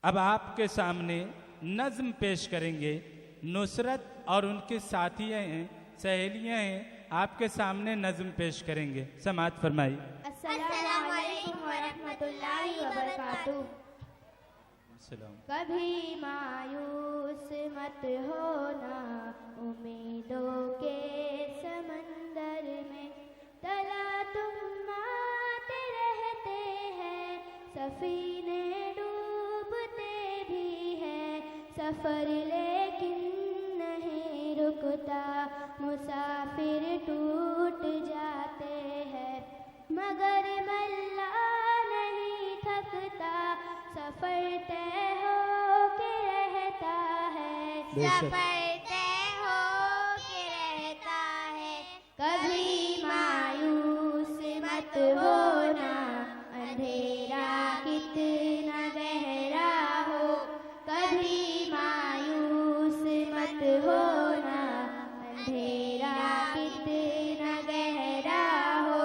अब आपके सामने नज्म पेश करेंगे। नुसरत और उनके साथियाँ हैं, सहेलियाँ हैं, आपके सामने नज्म पेश करेंगे। समाअत फरमाई। अस्सलामु अलैकुम व रहमतुल्लाहि व बरकातुहू। कभी मायूस मत होना, उम्मीदों के समंदर में तला तुम आते रहते हैं, सफीने डूबते भी हैं, सफर लेकिन नहीं रुकता, मुसाफिर टूट जाते हैं, मगर मल्ला नहीं थकता, सफर तय हो के रहता है, सफर तय हो के रहता है। कभी मायूस मत होना, अंधेरा कितना गहरा हो, कभी मायूस मत होना, अंधेरा कितना गहरा हो,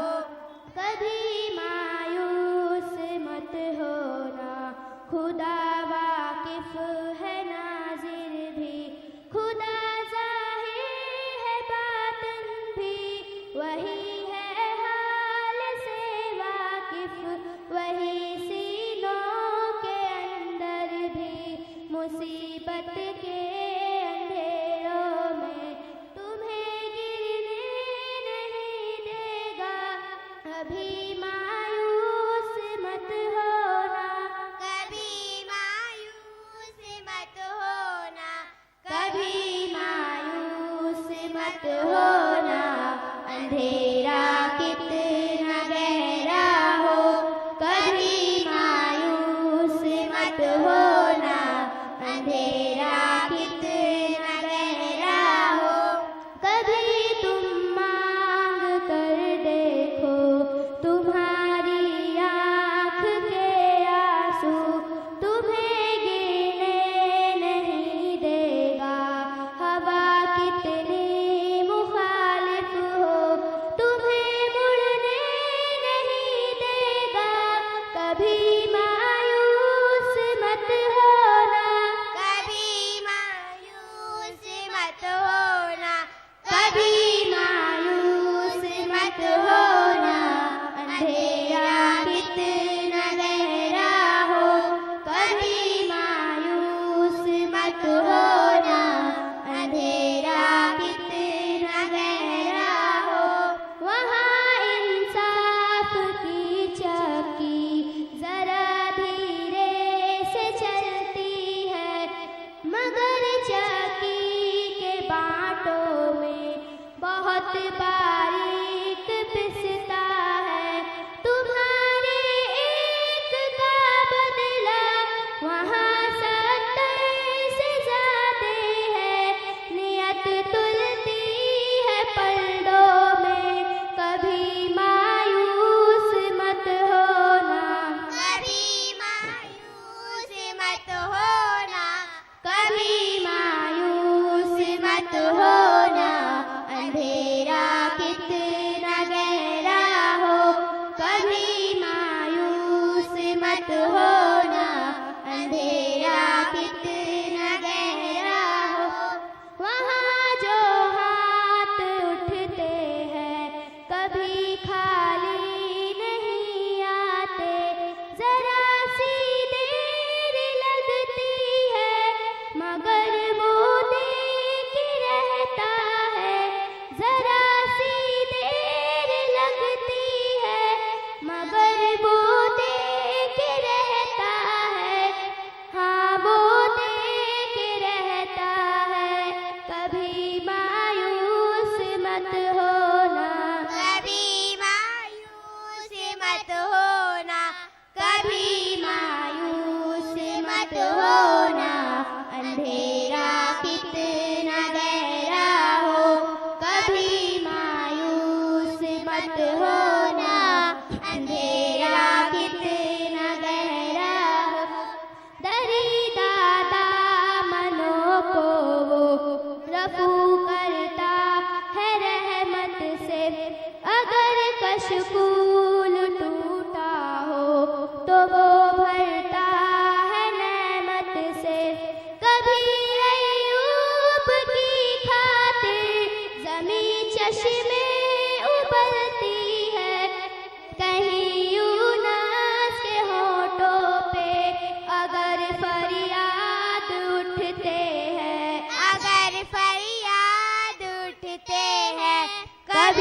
कभी मायूस मत होना। खुदा वाकिफ है नाज़िर भी, खुदा ज़ाहिर है बातिन भी, वही है हाल से वाकिफ, वही सीनों के अंदर भी, मुसीबत के अंधेरों में तुम्हें गिरने नहीं देगा, कभी मायूस मत होना, कभी मायूस मत होना, कभी मायूस मत होना, अंधेरा कितना गहरा हो, कभी मायूस मत होना, अंधेरा कितना गहरा हो, कभी तुम मांग कर देखो तुम्हारी आँख के आंसू, तुम्हें गिरने नहीं देगा, हवा कितनी मुखालिफ हो, तुम्हें मुड़ने नहीं देगा, कभी मायूस मत होना, कभी मायूस मत होना, कभी मायूस मत होना, अंधेरा कितना गहरा हो, कभी मायूस मत होना, अंधेरा कितना गहरा हो। वहाँ इंसाफ की चक्की जरा धीरे से चलती है, मगर चक्की के बाँटों में बहुत बारीक पिसता है, तुम्हारे एक का बदला वहाँ 70 से ज़्यादा है, नियत तुलती है पलड़ों में, कभी मायूस मत होना, कभी मायूस मत होना, कभी मायूस मत होना, अंधेरा कितना गहरा हो, कभी मायूस मत होना, अंधेरा कितना गहरा हो। वहाँ जो हाथ उठते हैं कभी खाली नहीं आते, जरा सी देर लगती है, मगर वो देख रहता है, जरा सी देर लगती है, मगर वो देख रहता है, हाँ वो देख रहता है, कभी मायूस मत होना, कभी मायूस मत होना, कभी मायूस मत होना, अंधेरा कितना गहरा हो, कभी मायूस मत होना, अंधेरा कितना गहरा हो। दरीदादा मनों को वो रफू करता है रहमत से, अगर कशकूल टूटा हो तो वो भरता है नेमत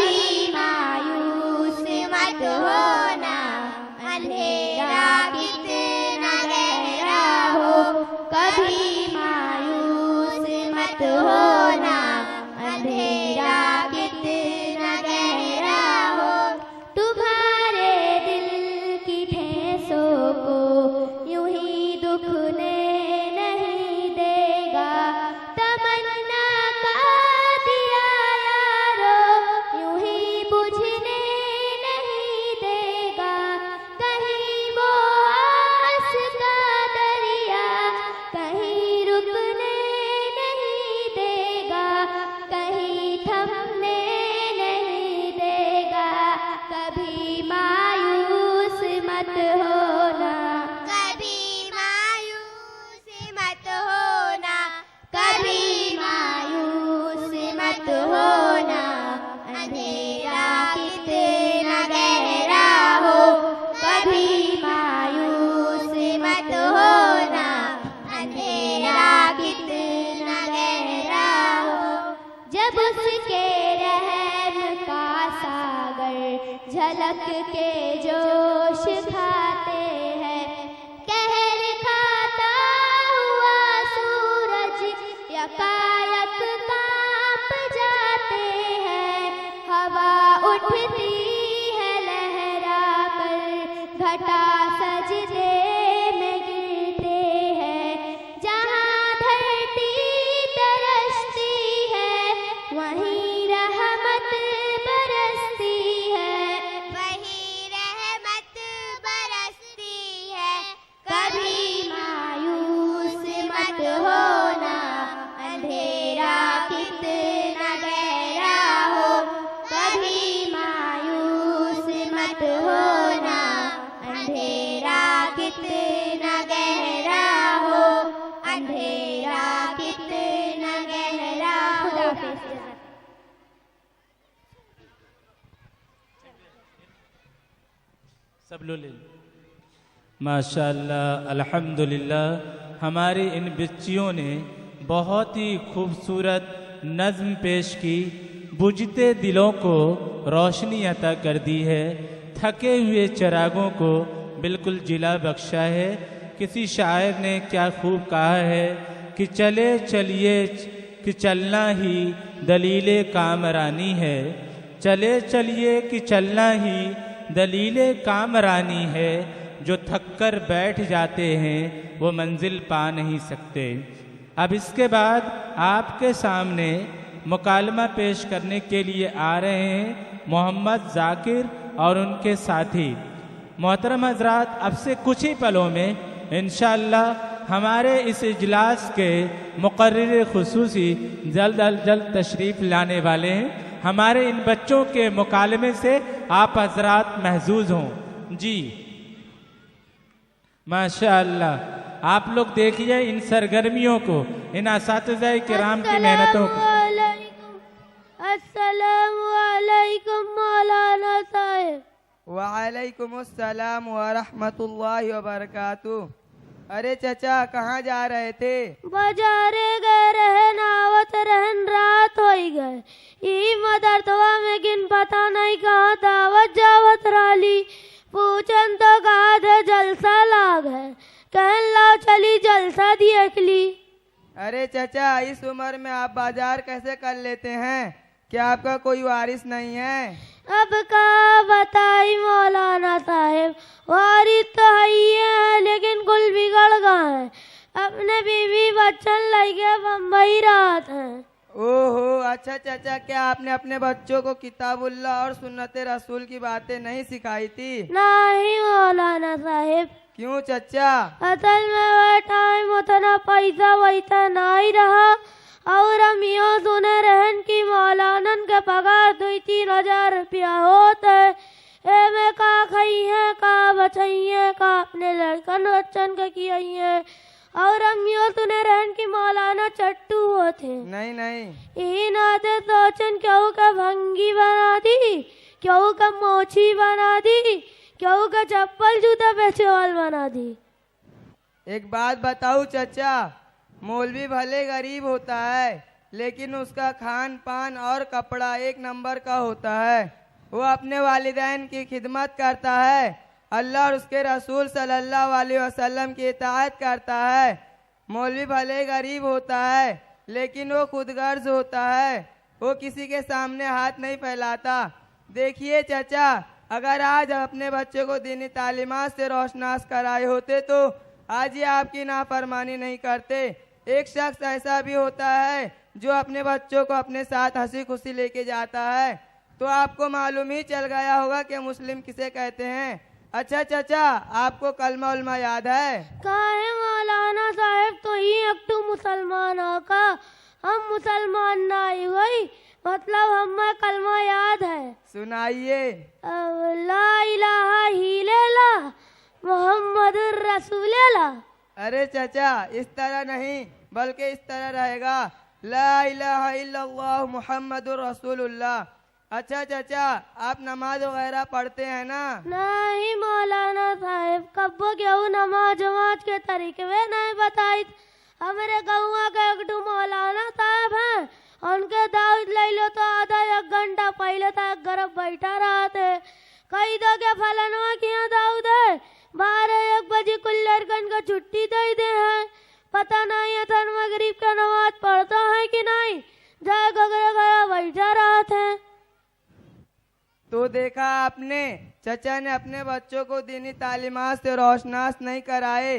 कभी मायूस मत होना, अंधेरा कितना गहरा हो, कभी मायूस मत होना, अंधेरा कितना गहरा हो। तुम्हारे दिल की ठेसों को यूं ही दुखने नहीं देगा, तमन्ना का दिया यारो यूं ही बुझने नहीं देगा। कहीं वो आस का दरिया कहीं रुकने नहीं देगा, कहीं थमने नहीं देगा। कभी मायूस मत होना, कभी मायूस मत होना, कभी मायूस मत होना, अंधेरा कितना गहरा हो, कभी मायूस मत होना, अंधेरा कितना गहरा हो। जब उसके रहम का सागर झलक के जोश खाते हैं, कहर खाता हुआ सूरज यकायक कांप जाते हैं। हवा उठती है लहरा कर, घटा सजदे में गिरते हैं। जहाँ धरती तरसती है वहीं रहमत बरसती है, वहीं रहमत बरसती है। कभी मायूस मत होना, अंधेरा कितना गहरा हो, कभी मायूस मत होना, अंधेरा कितना गहरा हो, अंधेरा कितना गहरा हो। सब लो ले लो। माशाअल्लाह, अल्हम्दुलिल्लाह। हमारी इन बच्चियों ने बहुत ही खूबसूरत नज़्म पेश की, बुझते दिलों को रोशनी अता कर दी है, थके हुए चिरागों को बिल्कुल जिला बख्शा है। किसी शायर ने क्या खूब कहा है कि चले चलिए कि चलना ही दलीले कामरानी है, चले चलिए कि चलना ही दलीले कामरानी है। जो थक कर बैठ जाते हैं वो मंजिल पा नहीं सकते। अब इसके बाद आपके सामने मुकालमा पेश करने के लिए आ रहे हैं मोहम्मद जाकिर और उनके साथी। मोहतरम हजरात, अब से कुछ ही पलों में इंशाअल्लाह हमारे इस इजलास के मुकर्रिर खुसूसी जल्द अज जल्द तशरीफ़ लाने वाले हैं। हमारे इन बच्चों के मुकालमे से आप हजरात महजूज हों। जी माशाअल्लाह, आप लोग देखिए इन सरगर्मियों को, इन असातिज़ाए किराम की मेहनतों को। अस्सलामु अलैकुम मौलाना साहब। वालेकुम अस्सलाम व रहमतुल्लाहि व बरकातुहू। अरे चचा, कहाँ जा रहे थे? बाजारे गए रहन आवत रहन, रात हो गए। ई मदरतवा में किन पता नहीं कहाँ दावत जावत राली। पूछन तो कहा था जलसा लाग है, कहन लाओ चली जलसा देख ली। अरे चचा, इस उम्र में आप बाजार कैसे कर लेते हैं? क्या आपका कोई वारिस नहीं है? अब का बताई मौलाना साहब, वारिस तो है लेकिन कुल बिगड़ गए हैं। अपने बीवी बच्चन लेके बम्बई रात है। ओहो, अच्छा चचा, क्या आपने अपने बच्चों को किताबुल्लाह और सुन्नत रसूल की बातें नहीं सिखाई थी? नहीं मौलाना साहब। क्यों चचा? असल में वह टाइम उतना पैसा वैसा नहीं रहा, और हम यो सुने रहन की मौलानन के पगार 2-3 रुपया होते। एमे का खाई है, का बचाई है, का अपने लड़कन बच्चन के किया है। और हम यो सुने रहन की मौलाना चट्टू होते। नहीं नहीं, इन आते सोचन क्यों का भंगी बना दी, क्यों का मोची बना दी, क्यों का चप्पल जूता बेचे वाल बना दी। एक बात बताऊं चचा, मौलवी भले गरीब होता है लेकिन उसका खान पान और कपड़ा एक नंबर का होता है। वो अपने वालिदैन की खिदमत करता है, अल्लाह और उसके रसूल सल्लल्लाहु अलैहि वसल्लम की इताअत करता है। मौलवी भले गरीब होता है लेकिन वो खुदगर्ज होता है, वो किसी के सामने हाथ नहीं फैलाता। देखिए चाचा, अगर आज अपने बच्चे को दीनी तालीमात से रोशनास कराए होते तो आज ये आपकी नाफरमानी नहीं करते। एक शख्स ऐसा भी होता है जो अपने बच्चों को अपने साथ हंसी खुशी लेके जाता है। तो आपको मालूम ही चल गया होगा कि मुस्लिम किसे कहते हैं। अच्छा चाचा, आपको कलमा उलमा याद है? काहे मौलाना साहब, तो ही एक तो मुसलमान का, हम मुसलमान नहीं हुई, मतलब हमें कलमा याद है। सुनाइए। ला इलाहा इल्लल्लाह मुहम्मदुर रसूलुल्लाह। अरे चाचा, इस तरह नहीं बल्कि इस तरह रहेगा, ला इलाहा इल्लल्लाह मुहम्मदुर रसूलुल्लाह। अच्छा चाचा, आप नमाज वगैरह पढ़ते हैं ना? नहीं मौलाना साहब, कब क्यों नमाज वमाज के तरीके में नहीं बताई। हमारे गाँव के एक दो मौलाना साहब हैं, उनके दाऊद ले लो तो आधा एक घंटा पहले तक घर बैठा रहा थे। कई दो के फलनवा किया दाऊद है 12-1 बजे कुल्लरगंज का छुट्टी दे दे है। पता नहीं था मगरिब का नमाज पढ़ता है कि नहीं, जाए घर बैठा रहा थे। तो देखा आपने, चचा ने अपने बच्चों को दीनी तालीमात से रोशनास नहीं कराए,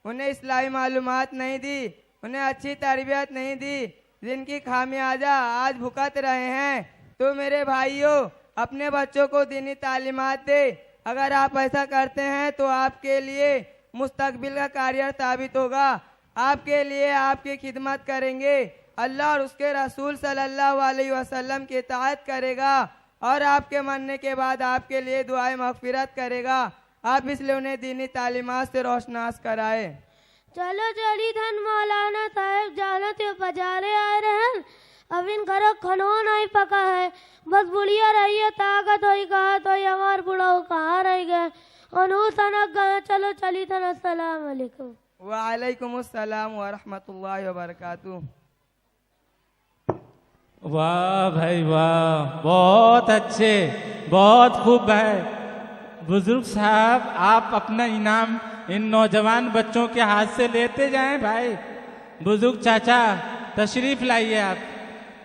उन्हें इस्लामी मालूमात नहीं दी, उन्हें अच्छी तरबियत नहीं दी, जिनकी खामियाजा आज भुगत रहे हैं। तो मेरे भाइयों, अपने बच्चों को दीनी तालीमात दे। अगर आप ऐसा करते हैं तो आपके लिए मुस्तकबिल का कार्य साबित होगा, आपके लिए आपकी खिदमत करेंगे, अल्लाह और उसके रसूल सल्लल्लाहु अलैहि वसल्लम की इताअत करेगा और आपके मरने के बाद आपके लिए दुआए मगफिरत करेगा। आप इसलिए उन्हें दीनी तालीमात से रोशनास कराए। चलो चली धन मौलाना साहब, जाना तो बाजारे आ रहे हैं, अब इन घरों खानो नहीं पका है, बस बुढ़िया रही है, ताकत हो कहा तो हमार बुढ़ा कहाँ रह गए, और सनक गए। चलो चली धन, अस्सलाम वालेकुम। वालेकुम अस्सलाम व रहमतुल्लाहि व बरकातुहू। वाह भाई वाह, बहुत अच्छे, बहुत खूब है। बुजुर्ग साहब, आप अपना इनाम इन नौजवान बच्चों के हाथ से लेते जाएं भाई। बुजुर्ग चाचा तशरीफ लाइए,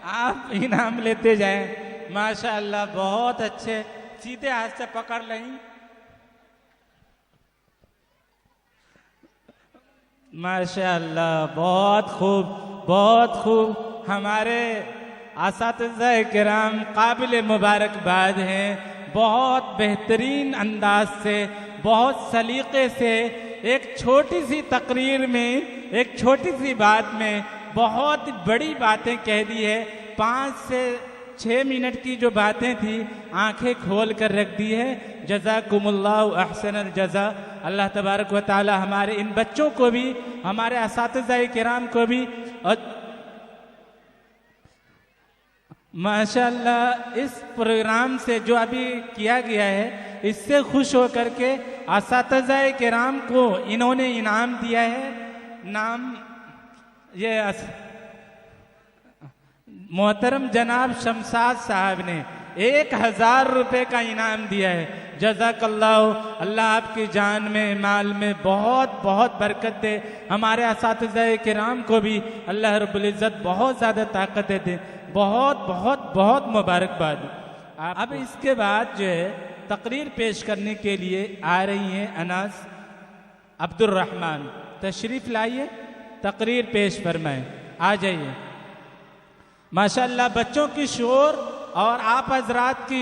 आप इनाम लेते जाएं। माशाअल्लाह, बहुत अच्छे, सीधे हाथ से पकड़ लें। माशाअल्लाह, बहुत खूब, बहुत खूब। हमारे असातिज़ा किराम काबिल मुबारकबाद हैं। बहुत बेहतरीन अंदाज से, बहुत सलीके से एक छोटी सी तकरीर में, एक छोटी सी बात में बहुत बड़ी बातें कह दी है। 5 से 6 मिनट की जो बातें थी, आंखें खोल कर रख दी है। जज़ाकुमुल्लाहु अहसनल जज़ा। अल्लाह तबारक व तआला हमारे इन बच्चों को भी, हमारे असातिज़ा किराम को भी, और माशाअल्लाह इस प्रोग्राम से जो अभी किया गया है, इससे खुश होकर के असातिज़ा किराम को इन्होंने इनाम दिया है। नाम ये मोहतरम जनाब शमशाद साहब ने 1000 रुपये का इनाम दिया है। जज़ाकल्लाहु, अल्लाह आपकी जान में, माल में बहुत बहुत बरकत दे। हमारे असातिज़ा किराम को भी अल्लाह रब्बुल इज़्ज़त बहुत ज़्यादा ताकत दे। बहुत बहुत बहुत मुबारकबाद। अब इसके बाद जो है तकरीर पेश करने के लिए आ रही हैं अनास अब्दुर्रहमान। तशरीफ लाइए, तकरीर पेश फरमाएं, आ जाइए। माशाअल्लाह, बच्चों की शोर और आप हजरात की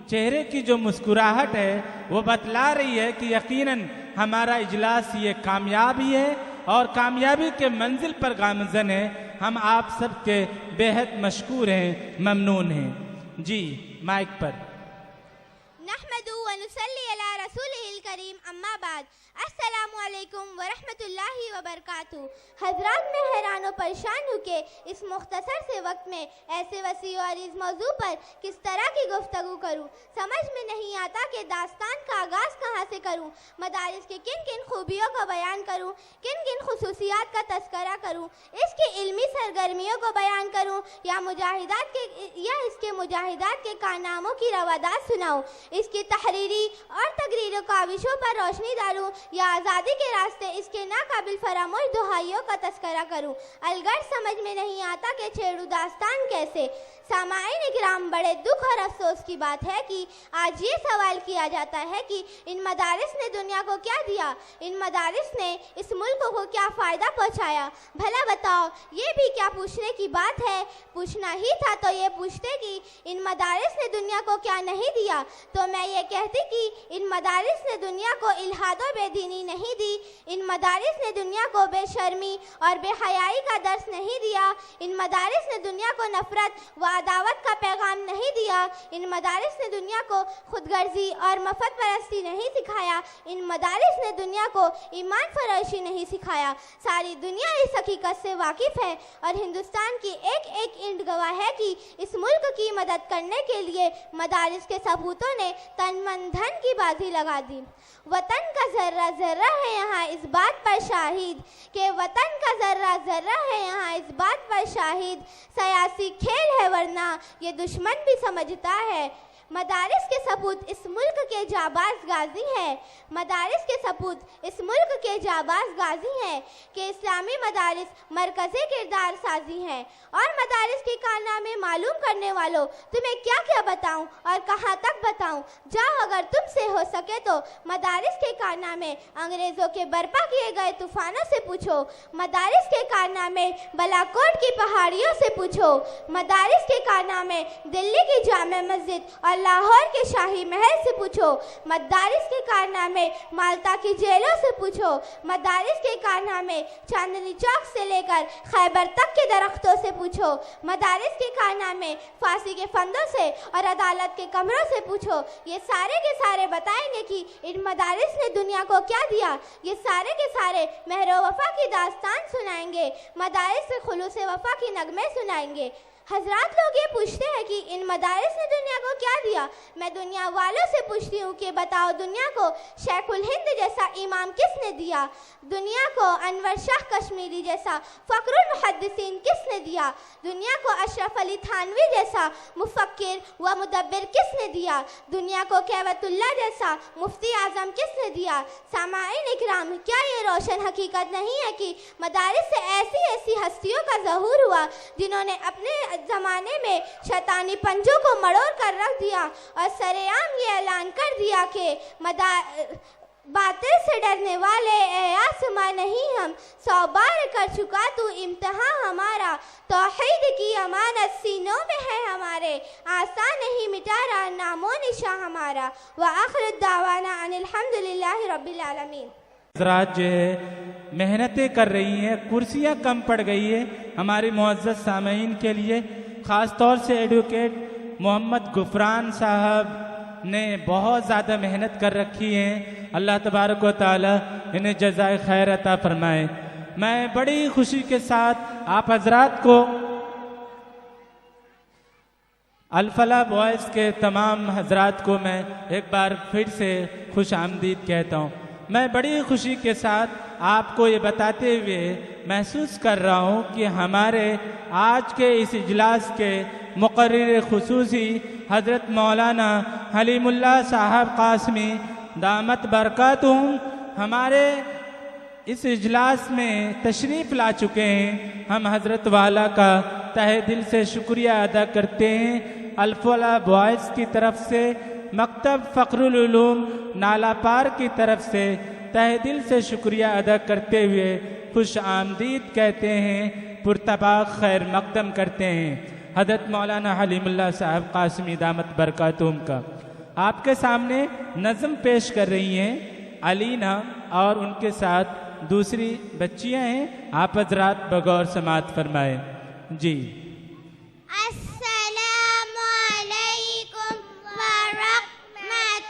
चेहरे की जो मुस्कुराहट है वो बतला रही है कि यकीनन हमारा इजलास ये कामयाबी है और कामयाबी के मंजिल पर गामज़न है। हम आप सब के बेहद मशकूर हैं, ममनून हैं। जी, माइक पर। नहमदु व नुसल्ली अला रसूलिहिल करीम, अम्मा बाद। अस्सलामु अलैकुम व रहमतुल्लाहि व बरकातहू। हजरात, मैं हैरान व परेशान हूँ कि इस मुख्तसर से वक्त में ऐसे वसी और इस मौजू पर किस तरह की गुफ्तगू करूँ। समझ में नहीं आता कि दास्तान का आगाज़ कहाँ से करूँ। मदारिस के किन किन खूबियों को बयान करूँ, किन किन खुसूसियात का तस्करा करूँ, इसकी इल्मी सरगर्मियों को बयान करूँ या इसके मुजाहिदात के कारनामों की रवादात सुनाऊँ, इसकी तहरीरी और तकरीरी काविशों पर रोशनी डालूँ या आज़ादी के रास्ते इसके नाकाबिल फरामोश दुहाइयों का तस्करा करूँ। अलगर समझ में नहीं आता कि छेड़ू दास्तान कैसे। सामाईन इकराम, बड़े दुख और अफसोस की बात है कि आज ये सवाल किया जाता है कि इन मदारिस ने दुनिया को क्या दिया, इन मदारिस ने इस मुल्क को क्या फ़ायदा पहुंचाया। भला बताओ, ये भी क्या पूछने की बात है? पूछना ही था तो ये पूछते कि इन मदारिस ने दुनिया को क्या नहीं दिया, तो मैं ये कहती कि इन मदारिस ने दुनिया को इल्हाद व बेदीनी नहीं दी, इन मदारिस ने दुनिया को बेशर्मी और बेहयाई का दर्स नहीं दिया, इन मदारिस ने दुनिया को नफरत व अदावत का पैगाम नहीं दिया, इन मदारिस ने दुनिया को खुदगर्जी और मफत परस्ती नहीं सिखाया, इन मदारिस ने दुनिया को ईमान फरोशी नहीं सिखाया। सारी दुनिया इस हकीकत से वाकिफ़ है और हिंदुस्तान की एक एक ईंट गवाह है कि इस मुल्क की मदद करने के लिए मदारिस के सबूतों ने तन मन धन की बाजी लगा दी। वतन का ज़र्रा ज़र्रा है यहाँ इस बात पर शाहिद कि वतन का ज़र्रा ज़र्रा है यहाँ इस बात पर शाहिद, सियासी खेल है वरना ये दुश्मन भी समझता है। मदारिस के सपूत इस मुल्क के जाबाज गाजी हैं, मदारिस के सपूत इस मुल्क के जाबाज गाजी हैं कि इस्लामी मदारिस मरकज़ी किरदार साजी हैं। और मदारिस के कारनामे मालूम करने वालों, तुम्हें क्या क्या बताऊं और कहाँ तक बताऊं। जाओ, अगर तुमसे हो सके तो मदारिस के कारनामे अंग्रेज़ों के बर्पा किए गए तूफ़ानों से पूछो, मदारिस के कारनामे बालाकोट की पहाड़ियों से पूछो, मदारिस के कारनामे दिल्ली की जामे मस्जिद और लाहौर के शाही महल से पूछो, मदारिस के कारनामे माल्टा की जेलों से पूछो, मदारिस के कारनामे चांदनी चौक से लेकर खैबर तक के दरख्तों से पूछो, मदारिस के कारनामे फांसी के फंदों से और अदालत के कमरों से पूछो। ये सारे के सारे बताएंगे कि इन मदारिस ने दुनिया को क्या दिया। ये सारे के सारे महरो वफा की दास्तान सुनाएंगे, मदारिस से खुलूस वफा की नगमे सुनाएंगे। हजरात, लोग ये पूछते हैं कि इन मदारिस ने दुनिया को क्या दिया। मैं दुनिया वालों से पूछती हूँ कि बताओ, दुनिया को शेखुल हिंद जैसा इमाम किसने दिया? दुनिया को अनवर शाह कश्मीरी जैसा फ़ख्रुल मुहद्दिसीन किसने दिया? दुनिया को अशरफ अली थानवी जैसा मुफक्किर व मुदब्बिर किसने दिया? दुनिया को कैवतुल्लाह जैसा मुफ्ती आज़म किसने दिया? सामाईन इकराम, क्या ये रोशन हकीकत नहीं है कि मदारिस से ऐसी ऐसी हस्तियों का ज़हूर हुआ जिन्होंने अपने ज़माने में शैतानी पंजों को मड़ोड़ कर रख दिया और सरेआम ये ऐलान कर दिया कि बातिल से डरने वाले ए आसमां नहीं, हम 100 बार कर चुका तू इम्तिहान हमारा, तौहीद की अमानत सीनों में है हमारे, आसान नहीं मिटा रहा नामो निशा हमारा। व आखिर दावाना अनिल हम्दुलिल्लाहि रब्बिल आलमीन। हज़रात जो है मेहनतें कर रही हैं, कुर्सियाँ कम पड़ गई है हमारे मुअज़्ज़ज़ सामईन के लिए। ख़ास तौर से एडवोकेट मोहम्मद गुफरान साहब ने बहुत ज़्यादा मेहनत कर रखी है। अल्लाह तबारक व तआला इन्हें जज़ाए खैर अता फरमाए। मैं बड़ी खुशी के साथ आप हज़रात को अल-फलाह बॉयज़ के तमाम हज़रात को मैं एक बार फिर से खुश आमदीद कहता हूँ। मैं बड़ी खुशी के साथ आपको ये बताते हुए महसूस कर रहा हूँ कि हमारे आज के इस इजलास के मुक़र्रिर खुसूसी हज़रत मौलाना हलीमुल्लाह साहब कासमी दामत बरकातुहुम हमारे इस इजलास में तशरीफ़ ला चुके हैं। हम हज़रत वाला का तहे दिल से शुक्रिया अदा करते हैं। अल-फलाह बॉयज़ की तरफ से, मकतब फ़ख्रुल उलूम नालापार की तरफ से तहे दिल से शुक्रिया अदा करते हुए खुश आमदीद कहते हैं, पुरतबाक खैर मकदम करते हैं हज़रत मौलाना हलीमुल्लाह साहब कासमी दामत बरकातुहुम का। आपके सामने नज़म पेश कर रही हैं अलीना और उनके साथ दूसरी बच्चियां हैं। आप हज़रात बगौर समात फरमाएं जी। व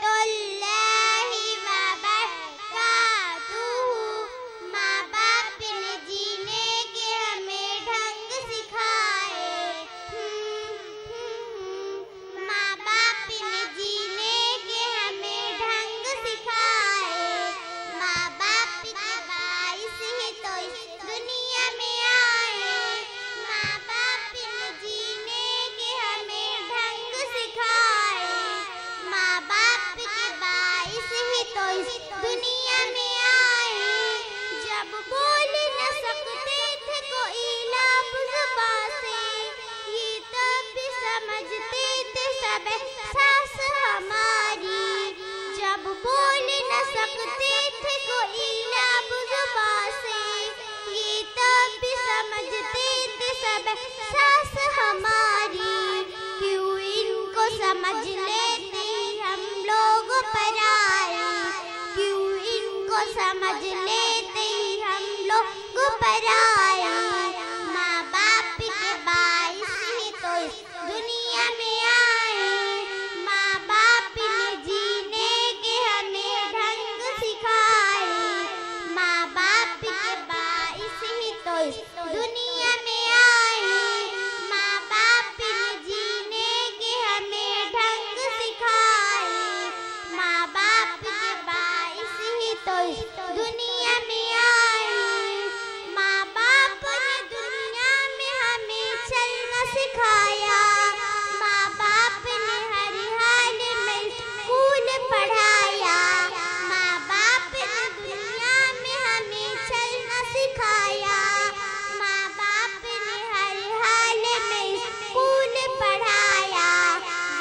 रहमतुल्लाहि व बरकातुहू। समझ लेते ही हम लोग पराए। माँ बाप के बाइस ही तो इस दुनिया में आए। माँ बाप ने जीने के हमें ढंग सिखाए। माँ बाप के बाइस ही तो इस दुनिया में आए। माँ बाप ने जीने के हमें ढंग सिखाए। माँ बाप के बाइस ही तो इस दुनिया में आए। माँ बाप ने दुनिया में हमें चलना सिखाया। माँ बाप ने हर हाल में स्कूल पढ़ाया। माँ बाप ने दुनिया में हमें चलना सिखाया। माँ बाप ने हर हाल में स्कूल पढ़ाया।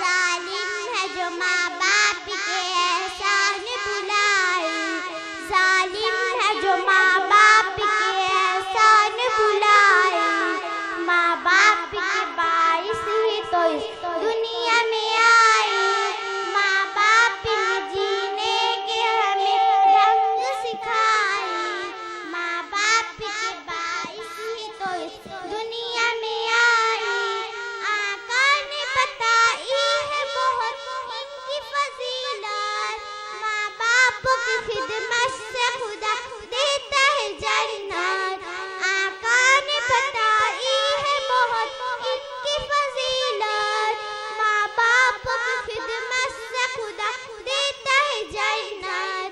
जालिम है जो माँ बाप के एहसान भुलाए। जालिम है जो माँ बाप के एहसान भुलाए। माँ बाप के बाइस ही तो इस दुनिया में आए। माँ बाप ने जीने के हमें ढंग सिखाए। माँ बाप के बाइस ही तो इस दुनिया में आए। आका ने बताई है बहुत इनकी फजीलत। माँ बाप की खिदमत से खुदा देता है जन्नत। आका ने बताई है बहुत इनकी फजीलत। माँ बाप की खिदमत से खुदा देता है जन्नत।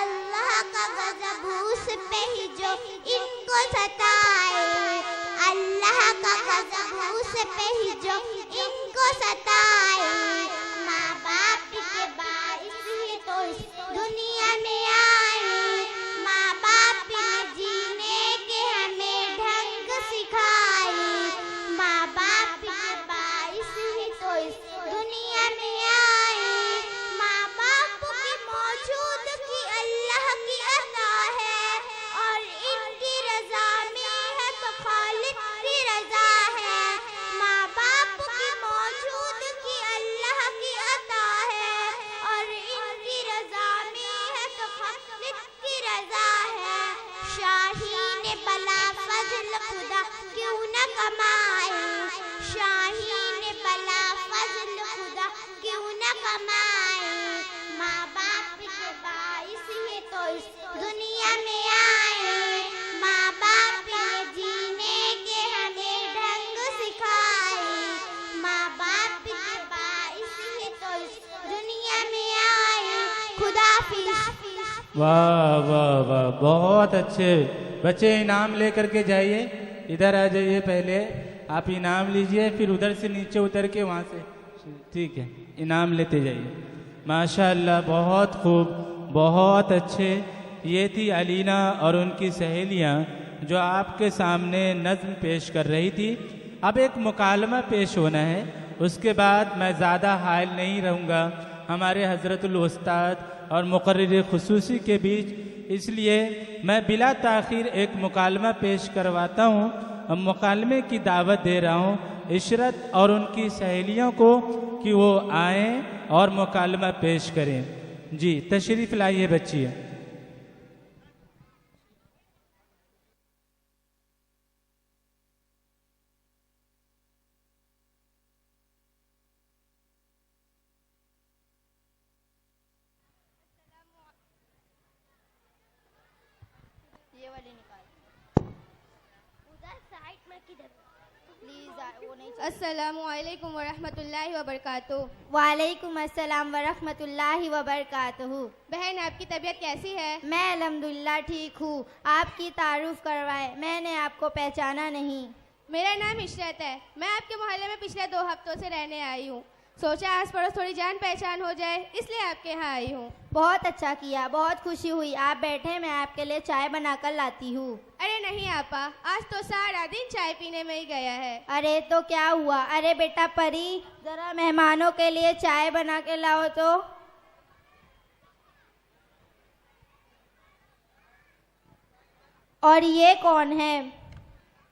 अल्लाह का गज़ब उस पे ही जो इनको सताए। अल्लाह का गज़ब उस पे ही जो इनको सताए। माँ बाप के बाइस ही तो इस दुनिया में आए। माँ बाप ने जीने के हमें ढंग सिखाए। माँ बाप के बाइस ही तो इस दुनिया में आए। माँ बाप की मौजूदगी अल्लाह की अता है और इनकी रजा में है तो खालिक की रजा है। माँ बाप की मौजूदगी अल्लाह की अता है और इनकी रजा में है तो खालिक की रजा है। शाहीन बला फजल खुदा क्यों न कमाए। शाहीन बला फजल खुदा क्यों न कमाए। माँ बाप के बाइस ही तो इस दुनिया में आए। माँ बाप ने जीने के हमें ढंग सिखाए। माँ बाप के बाइस ही तो इस दुनिया में आए। खुदाफिज। वाह वाह वाह, बहुत अच्छे बच्चे। इनाम लेकर के जाइए, इधर आ जाइए। पहले आप इनाम लीजिए, फिर उधर से नीचे उतर के वहाँ से, ठीक है, इनाम लेते जाइए। माशाअल्लाह, बहुत खूब, बहुत अच्छे। ये थी अलीना और उनकी सहेलियाँ जो आपके सामने नज़्म पेश कर रही थी। अब एक मुकालमा पेश होना है, उसके बाद मैं ज़्यादा हायल नहीं रहूँगा हमारे हज़रतुल उस्ताद और मुक़र्रिर ख़ुसूसी के बीच, इसलिए मैं बिला ताख़ीर एक मुकालमा पेश करवाता हूँ। अब मुकालमे की दावत दे रहा हूँ इशरत और उनकी सहेलियों को कि वो आएँ और मुकालमा पेश करें। जी तशरीफ़ लाइए बच्चियाँ। ये वाली निकाल उधर साइड में किधर प्लीज वो नहीं। अस्सलामु अलैकुम व रहमतुल्लाहि व बरकातुहू। वालेकुम अस्सलाम व रहमतुल्लाहि व बरकातुहू। बहन आपकी तबीयत कैसी है? मैं अल्हम्दुलिल्लाह ठीक हूँ। आपकी तारुफ करवाए, मैंने आपको पहचाना नहीं। मेरा नाम इशरत है। मैं आपके मोहल्ले में पिछले 2 हफ्तों से रहने आई हूँ। सोचा आस पड़ोस थोड़ी जान पहचान हो जाए, इसलिए आपके यहाँ आई हूँ। बहुत अच्छा किया, बहुत खुशी हुई। आप बैठे, मैं आपके लिए चाय बनाकर लाती हूँ। अरे नहीं आपा, आज तो सारा दिन चाय पीने में ही गया है। अरे तो क्या हुआ? अरे बेटा परी, जरा मेहमानों के लिए चाय बना के लाओ तो। और ये कौन है?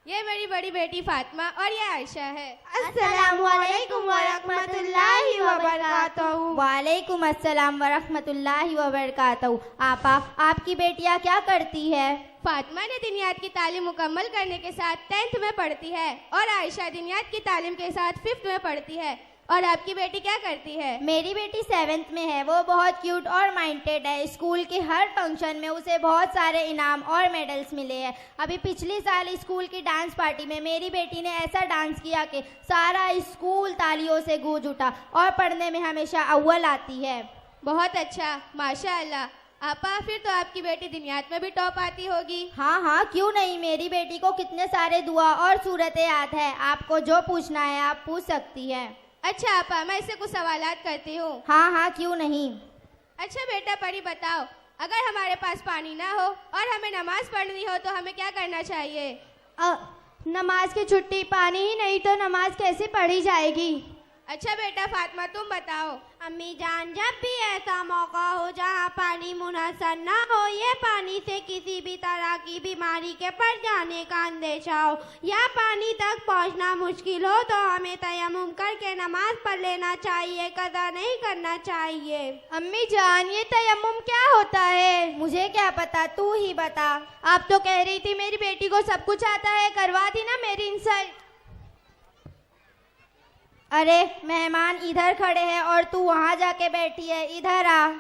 ये मेरी बड़ी बेटी फातिमा और ये आयशा है। अस्सलामुअलैकुम वरहमतुल्लाहि वबरकातुहू। वालेकुम अस्सलाम वरहमतुल्लाहि वबरकातुहू। आपा, आपकी बेटियां क्या करती है? फातिमा ने दिनियात की तालीम मुकम्मल करने के साथ 10th में पढ़ती है और आयशा दिनियात की तालीम के साथ 5th में पढ़ती है। और आपकी बेटी क्या करती है? मेरी बेटी 7th में है। वो बहुत क्यूट और माइंडेड है। स्कूल के हर फंक्शन में उसे बहुत सारे इनाम और मेडल्स मिले हैं। अभी पिछले साल स्कूल की डांस पार्टी में मेरी बेटी ने ऐसा डांस किया कि सारा स्कूल तालियों से गूंज उठा और पढ़ने में हमेशा अव्वल आती है। बहुत अच्छा, माशाअल्लाह। आपा, फिर तो आपकी बेटी दिनियात में भी टॉप आती होगी। हाँ हाँ, क्यों नहीं। मेरी बेटी को कितने सारे दुआ और सूरतें याद है। आपको जो पूछना है आप पूछ सकती है। अच्छा आपा, मैं इससे कुछ सवालात करती हूँ। हाँ हाँ, क्यों नहीं। अच्छा बेटा, परी बताओ, अगर हमारे पास पानी ना हो और हमें नमाज पढ़नी हो तो हमें क्या करना चाहिए? नमाज की छुट्टी, पानी ही नहीं तो नमाज कैसे पढ़ी जाएगी? अच्छा बेटा फातिमा, तुम बताओ। अम्मी जान, जब भी ऐसा मौका हो जहाँ पानी मुनहसर ना हो, ये पानी से किसी भी तरह की बीमारी के पड़ जाने का अंदेशा हो या पानी तक पहुँचना मुश्किल हो तो हमें तयम्मुम करके नमाज पढ़ लेना चाहिए, कज़ा नहीं करना चाहिए। अम्मी जान, ये तयम्मुम क्या होता है? मुझे क्या पता, तू ही बता। आप तो कह रही थी मेरी बेटी को सब कुछ आता है, करवा दी ना मेरी इंसल्ट। अरे मेहमान इधर खड़े हैं और तू वहाँ जाके बैठी है, इधर आ।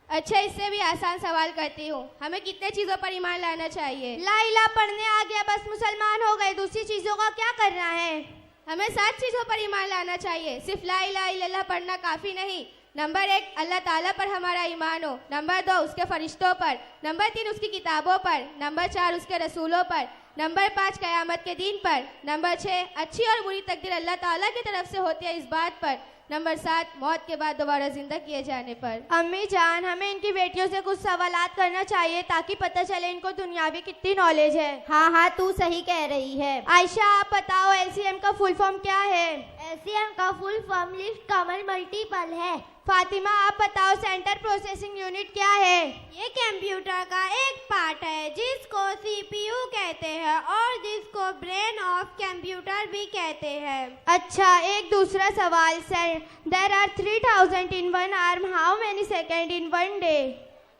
अच्छा, इससे भी आसान सवाल करती हूँ, हमें कितने चीजों पर ईमान लाना चाहिए? ला इलाहा पढ़ने आ गया, बस मुसलमान हो गए, दूसरी चीजों का क्या करना है? हमें 7 चीजों पर ईमान लाना चाहिए। सिर्फ ला इलाहा इल्लल्लाह पढ़ना काफी नहीं। नंबर 1, अल्लाह ताला पर हमारा ईमान हो। नंबर 2, उसके फरिश्तों पर। नंबर 3, उसकी किताबों पर। नंबर 4, उसके रसूलों पर। नंबर 5, क़यामत के दिन पर। नंबर 6, अच्छी और बुरी तकदीर अल्लाह ताला की तरफ से होती है, इस बात पर। नंबर 7, मौत के बाद दोबारा जिंदा किए जाने पर। अम्मी जान, हमें इनकी बेटियों से कुछ सवालात करना चाहिए ताकि पता चले इनको दुनियावी कितनी नॉलेज है। हाँ हाँ, तू सही कह रही है। आयशा, आप बताओ LCM का फुल फॉर्म क्या है? LCM का full form list common multiple है। फातिमा, आप बताओ सेंटर प्रोसेसिंग यूनिट क्या है? ये कंप्यूटर का एक पार्ट है जिसको CPU कहते हैं और जिसको ब्रेन ऑफ कंप्यूटर भी कहते हैं। अच्छा, एक दूसरा सवाल sir, there are 3000 in one arm, how many second in one day?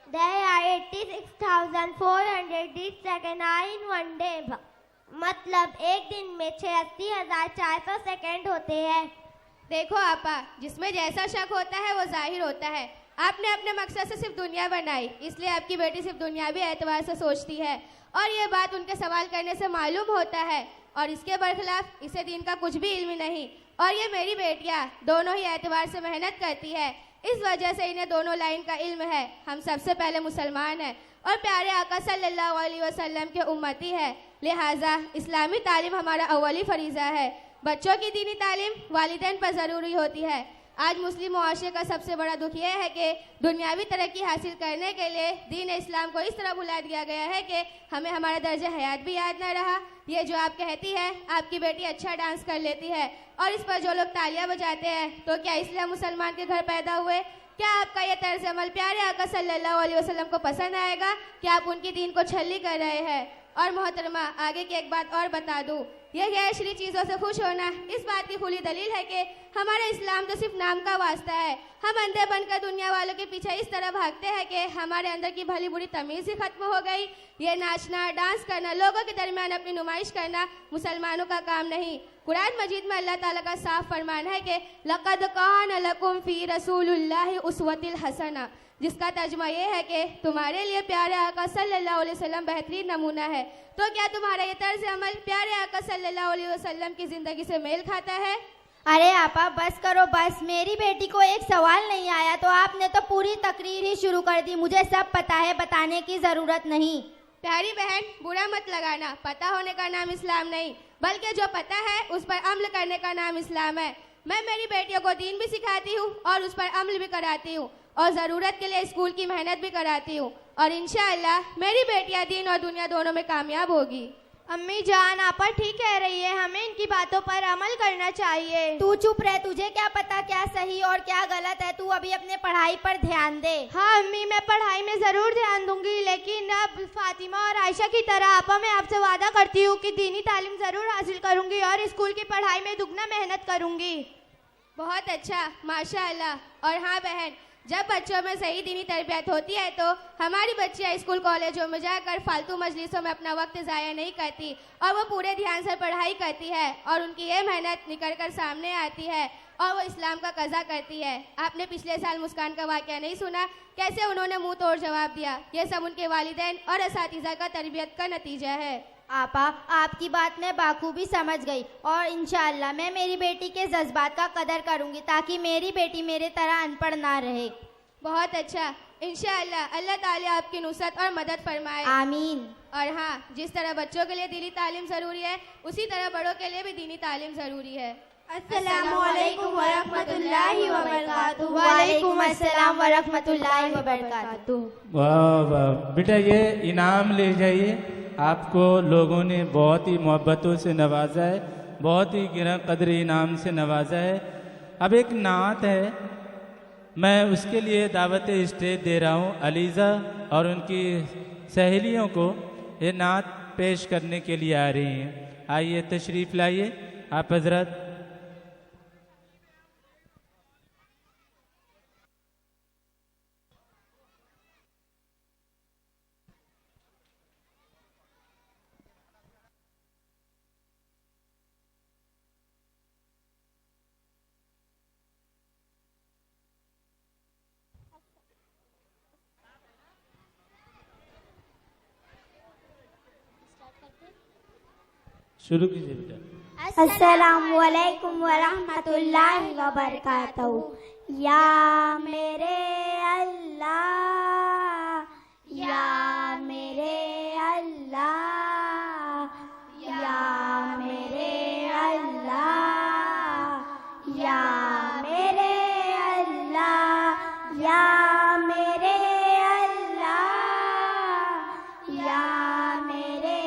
There are 86,400 seconds in one day। मतलब एक दिन में 86,400 सेकंड होते हैं। देखो आपा, जिसमें जैसा शक होता है वो जाहिर होता है। आपने अपने मकसद से सिर्फ दुनिया बनाई, इसलिए आपकी बेटी सिर्फ दुनियावी एतबार से सोचती है और ये बात उनके सवाल करने से मालूम होता है। और इसके बरखिलाफ इसे दीन का कुछ भी इल्म नहीं। और ये मेरी बेटियां दोनों ही एतबार से मेहनत करती है, इस वजह से इन्हें दोनों लाइन का इल्म है। हम सबसे पहले मुसलमान हैं और प्यारे आका सल्लल्लाहु अलैहि वसल्लम के उम्मती है, लिहाजा इस्लामी तालीम हमारा अव्वली फरीज़ा है। बच्चों की दीनी तालीम वालिदैन पर ज़रूरी होती है। आज मुस्लिम मुआशरे का सबसे बड़ा दुख यह है कि दुनियावी तरक्की हासिल करने के लिए दीन इस्लाम को इस तरह भुला दिया गया है कि हमें हमारा दर्ज हयात भी याद न रहा। ये जो आप कहती है आपकी बेटी अच्छा डांस कर लेती है और इस पर जो लोग तालियां बजाते हैं, तो क्या इसलिए मुसलमान के घर पैदा हुए? क्या आपका यह तर्ज अमल प्यारे आका सल्लल्लाहु अलैहि वसल्लम को पसंद आएगा कि आप उनकी दीन को छली कर रहे हैं? और मोहतरमा, आगे की एक बात और बता दूं, यह गैर-शरई चीज़ों से खुश होना इस बात की खुली दलील है कि हमारा इस्लाम तो सिर्फ नाम का वास्ता है। हम अंधे बनकर दुनिया वालों के पीछे इस तरह भागते हैं कि हमारे अंदर की भली बुरी तमीज़ ही खत्म हो गई। ये नाचना, डांस करना, लोगों के दरमियान अपनी नुमाइश करना मुसलमानों का काम नहीं। कुरान मजीद में अल्लाह ताला का साफ फरमान है कि लक़द कान लकुम फ़ी रसूलिल्लाहि उस्वतुल हसना, जिसका तर्जुमा यह है कि तुम्हारे लिए प्यारे आका सल्लल्लाहु अलैहि वसल्लम बेहतरीन नमूना है। तो क्या तुम्हारा ये तर्ज अमल प्यारे आका सल्लल्लाहु अलैहि वसल्लम की जिंदगी से मेल खाता है? अरे आपा बस करो बस, मेरी बेटी को एक सवाल नहीं आया तो आपने तो पूरी तकरीर ही शुरू कर दी। मुझे सब पता है, बताने की जरूरत नहीं। प्यारी बहन, बुरा मत लगाना, पता होने का नाम इस्लाम नहीं, बल्कि जो पता है उस पर अमल करने का नाम इस्लाम है। मैं मेरी बेटियों को दीन भी सिखाती हूँ और उस पर अमल भी कराती हूँ और ज़रूरत के लिए स्कूल की मेहनत भी कराती हूँ और इंशाअल्लाह मेरी बेटियाँ दीन और दुनिया दोनों में कामयाब होगी। अम्मी जान, आपा ठीक कह रही है, हमें इनकी बातों पर अमल करना चाहिए। तू चुप रह, तुझे क्या पता क्या सही और क्या गलत है। तू अभी अपने पढ़ाई पर ध्यान दे। हाँ अम्मी, मैं पढ़ाई में जरूर ध्यान दूंगी, लेकिन अब फातिमा और आयशा की तरह आपा मैं आपसे वादा करती हूँ कि दीनी तालीम जरूर हासिल करूंगी और स्कूल की पढ़ाई में दुगना मेहनत करूंगी। बहुत अच्छा, माशाअल्लाह। और हाँ बहन, जब बच्चों में सही दीनी तरबियत होती है तो हमारी बच्चियाँ स्कूल कॉलेजों में जाकर फालतू मजलिसों में अपना वक्त ज़ाया नहीं करती और वो पूरे ध्यान से पढ़ाई करती है और उनकी ये मेहनत निकल कर सामने आती है और वो इस्लाम का कज़ा करती है। आपने पिछले साल मुस्कान का वाक़या नहीं सुना, कैसे उन्होंने मुंह तोड़ जवाब दिया? ये सब उनके वालिदैन और असातिज़ा का तरबियत का नतीजा है। आपा, आपकी बात मैं बाखूबी समझ गई और इंशाअल्लाह मैं मेरी बेटी के जज्बात का कदर करूंगी ताकि मेरी बेटी मेरे तरह अनपढ़ ना रहे। बहुत अच्छा, इंशाअल्लाह अल्लाह ताला आपकी नुसरत और मदद फरमाए। आमीन। और हाँ, जिस तरह बच्चों के लिए दीनी तालीम ज़रूरी है, उसी तरह बड़ों के लिए भी दीनी तालीम ज़रूरी है। अस्सलामुअलैकुम वरहमतुल्लाहि वबरकातुहू। वालेकुम अस्सलाम वरहमतुल्लाहि वबरकातुहू। वाह वाह बेटा, ये इनाम ले जाइए। आपको लोगों ने बहुत ही मोहब्बतों से नवाजा है, बहुत ही गिरा कदर इनाम से नवाजा है। अब एक नात है, मैं उसके लिए दावत स्टेज दे रहा हूँ। अलीज़ा और उनकी सहेलियों को ये नात पेश करने के लिए आ रही हैं। आइए तशरीफ़ लाइए आप हजरत। शुरू कीजिए बेटा। अस्सलामुअलैकुम वरहमतुल्लाहि वबरकातुहू। या मेरे अल्लाह, या मेरे अल्लाह, या मेरे अल्लाह, या मेरे अल्लाह, या मेरे अल्लाह, या मेरे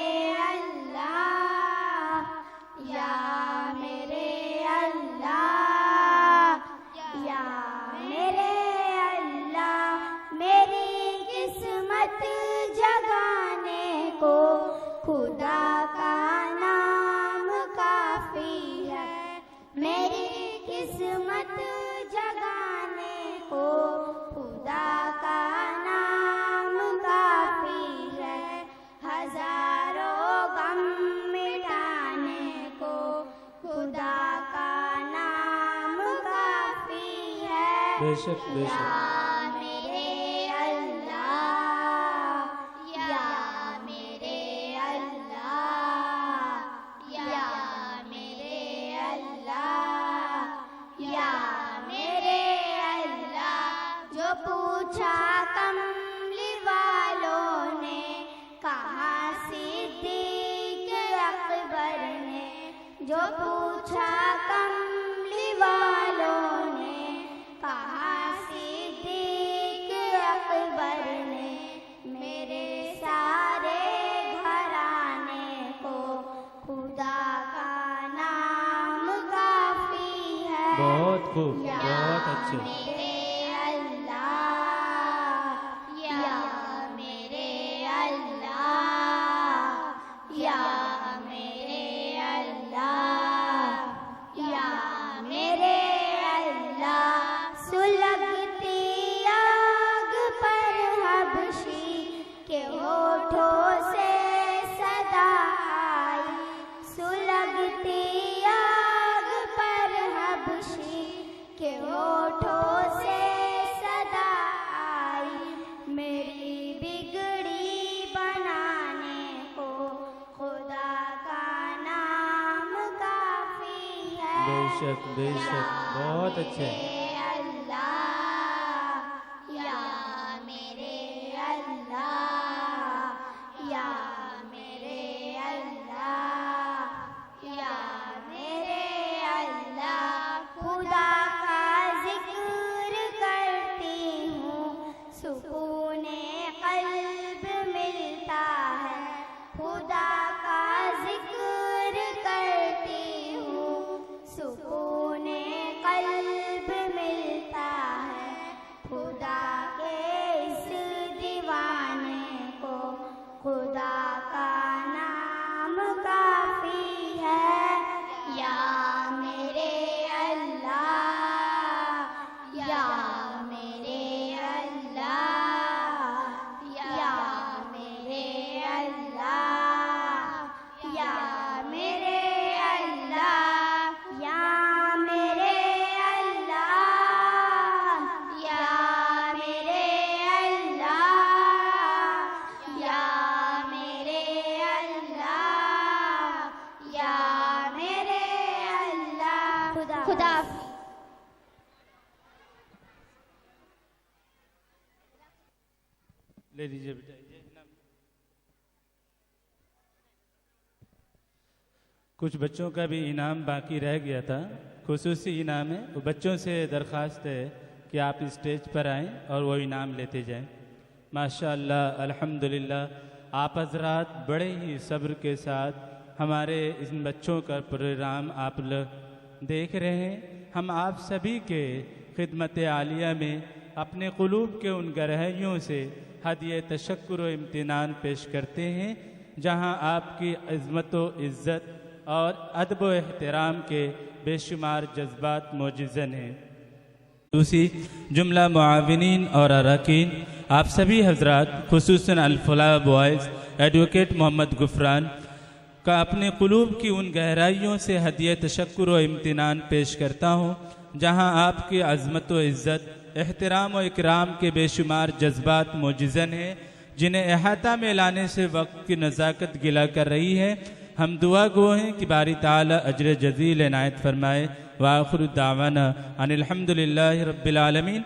खुदा का नाम काफी है। मेरी किस्मत जगाने को खुदा का नाम काफी है। हजारों गम मिटाने को खुदा का नाम काफी है। बेशक बेशक। पूछा कमली वालों ने, कहा सिद्दीक़ अकबर ने। जो पूछा कमली वालों ने, कहा सिद्दीक़ अकबर ने। मेरे सारे घराने को खुदा का नाम काफी है। बहुत खूब, बहुत अच्छे। बेशक बेशक, बहुत अच्छे। सुकूने क़ल्ब मिलता है। खुदा का खुदा हाफिज। ले लीजिए बेटा। कुछ बच्चों का भी इनाम बाकी रह गया था, खुसूसी इनाम है। वो बच्चों से दरख्वास्त है कि आप स्टेज पर आएं और वो इनाम लेते जाएं। माशाअल्लाह अल्हम्दुलिल्लाह आप हजरात बड़े ही सब्र के साथ हमारे इन बच्चों का प्रोग्राम आप लोग देख रहे हैं। हम आप सभी के खिदमत आलिया में अपने क़ुलूब के उन गहराइयों से हदिया तशक्कुर व इम्तिनान पेश करते हैं, जहां आपकी इज़्ज़त व इज़्ज़त और अदब व एहतराम के बेशुमार जज्बात मौजूज़न हैं। दूसरी जुमला मुआविनीन और अरकान आप सभी हजरात खुसूसन अल-फलाह बॉयज़ एडवोकेट मोहम्मद गुफरान का अपने क़ुलूब की उन गहराइयों से हदिया तशक्कुर व इम्तिनान पेश करता हूँ, जहाँ आपकी अज़मत व इज़्ज़त एहतराम व इकराम के बेशुमार जज्बात मौजूज़न हैं, जिन्हें अहाता में लाने से वक्त की नज़ाकत गिला कर रही है। हम दुआ गो हैं कि बारी ताला अजर जज़ील इनायत फरमाए। व आखिर दावाना अनिल हम्दुलिल्लाहि रब्बिल आलमीन।